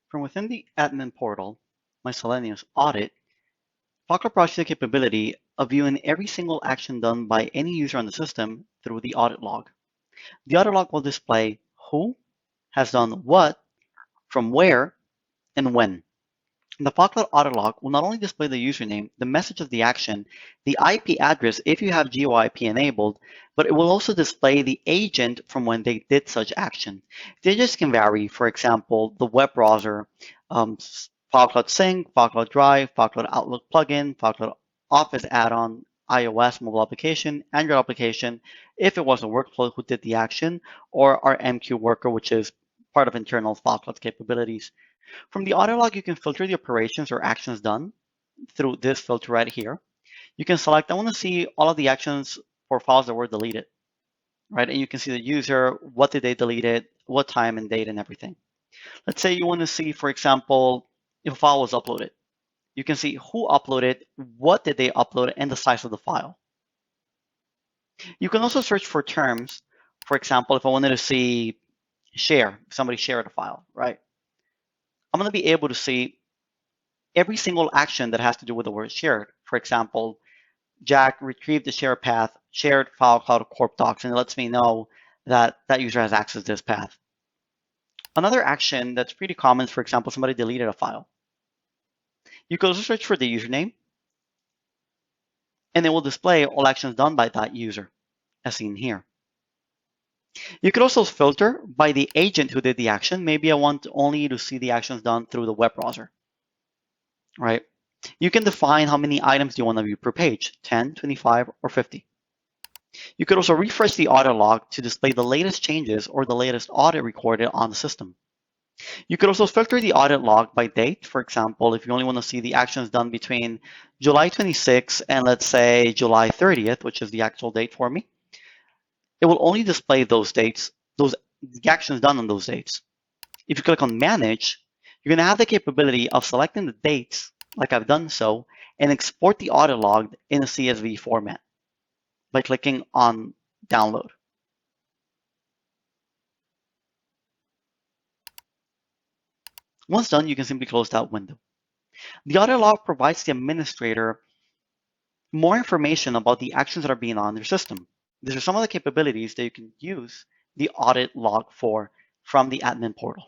From within the admin portal, miscellaneous audit, FileCloud provides the capability of viewing every single action done by any user on the system through the audit log. The audit log will display who has done what, from where, and when. The FileCloud audit log will not only display the username, the message of the action, the IP address if you have GeoIP enabled, but it will also display the agent from when they did such action. The agents can vary. For example, the web browser, FileCloud Sync, FileCloud Drive, FileCloud Outlook plugin, FileCloud Office add-on, iOS mobile application, Android application, if it was a workflow who did the action, or our MQ worker, which is part of internal FileCloud capabilities. From the audit log, you can filter the operations or actions done through this filter right here. You can select, I want to see all of the actions for files that were deleted, right? And you can see the user, what did they delete it, what time and date and everything. Let's say you want to see, for example, if a file was uploaded. You can see who uploaded, what did they upload, and the size of the file. You can also search for terms. For example, if I wanted to see share, somebody shared a file, right? I'm going to be able to see every single action that has to do with the word shared. For example, Jack retrieved the share path, shared FileCloud Corp Docs, and it lets me know that that user has access to this path. Another action that's pretty common is, for example, somebody deleted a file. You can also search for the username, and it will display all actions done by that user, as seen here. You could also filter by the agent who did the action. Maybe I want only to see the actions done through the web browser, right? You can define how many items you want to view per page, 10, 25, or 50. You could also refresh the audit log to display the latest changes or the latest audit recorded on the system. You could also filter the audit log by date. For example, if you only want to see the actions done between July 26th and let's say July 30th, which is the actual date for me, it will only display those dates, the actions done on those dates. If you click on Manage, you're going to have the capability of selecting the dates, like I've done so, and export the audit log in a CSV format by clicking on Download. Once done, you can simply close that window. The audit log provides the administrator more information about the actions that are being on their system. These are some of the capabilities that you can use the audit log for from the admin portal.